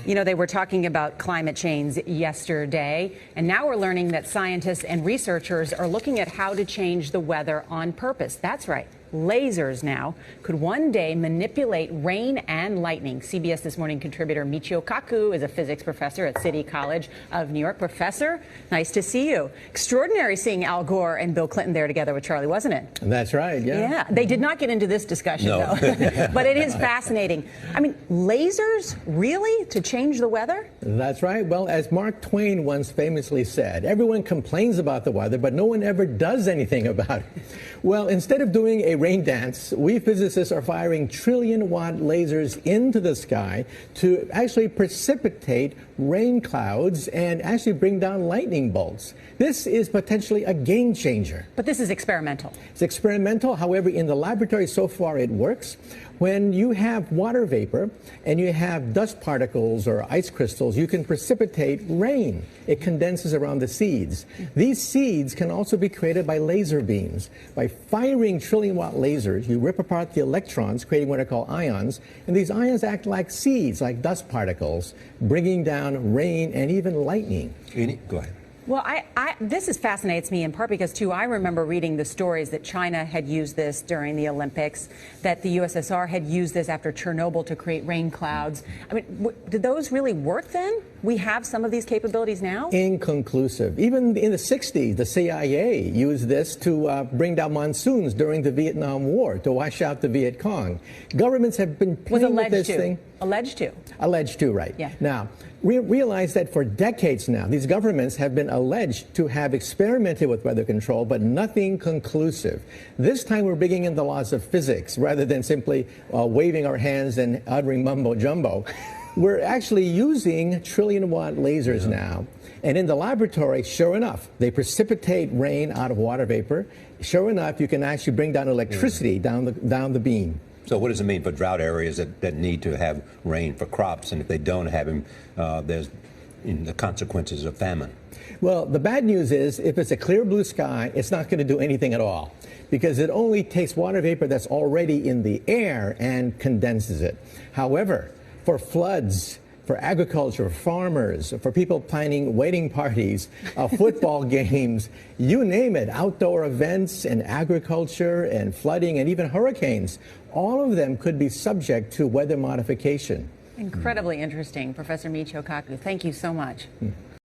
You know, they were talking about climate change yesterday, and now we're learning that scientists and researchers are looking at how to change the weather on purpose. That's right. Lasers now could one day manipulate rain and lightning. CBS This Morning contributor Michio Kaku is a physics professor at City College of New York. Professor, nice to see you. Extraordinary seeing Al Gore and Bill Clinton there together with Charlie, wasn't it? That's right, yeah. Yeah, they did not get into this discussion, no. though. But it is fascinating. I mean, lasers, really, to change the weather? That's right. Well, as Mark Twain once famously said, everyone complains about the weather, but no one ever does anything about it. Well, instead of doing a rain dance, we physicists are firing trillion-watt lasers into the sky to actually precipitate rain clouds and actually bring down lightning bolts. This is potentially a game changer. But this is experimental. It's experimental. However, in the laboratory so far it works. When you have water vapor and you have dust particles or ice crystals, you can precipitate rain. It condenses around the seeds. These seeds can also be created by laser beams. By firing trillion-watt lasers, you rip apart the electrons, creating what are called ions, and these ions act like seeds, like dust particles, bringing down rain and even lightning. Go ahead. Well, this fascinates me in part because, too, I remember reading the stories that China had used this during the Olympics, that the USSR had used this after Chernobyl to create rain clouds. I mean, did those really work then? We have some of these capabilities now? Inconclusive. Even in the 60s, the CIA used this to bring down monsoons during the Vietnam War, to wash out the Viet Cong. Governments have been playing with this thing. Alleged to. Alleged to, right. Yeah. Now, we realize that for decades now, these governments have been alleged to have experimented with weather control, but nothing conclusive. This time we're bringing in the laws of physics rather than simply waving our hands and uttering mumbo-jumbo. We're actually using trillion-watt lasers now. And in the laboratory, sure enough, they precipitate rain out of water vapor. Sure enough, you can actually bring down electricity down the beam. So what does it mean for drought areas that need to have rain for crops, and if they don't have them, there's the consequences of famine? Well, the bad news is if it's a clear blue sky, it's not going to do anything at all, because it only takes water vapor that's already in the air and condenses it. However, for floods, for agriculture, farmers, for people planning wedding parties, football games, you name it, outdoor events and agriculture and flooding and even hurricanes, all of them could be subject to weather modification. Incredibly interesting, Professor Michio Kaku. Thank you so much.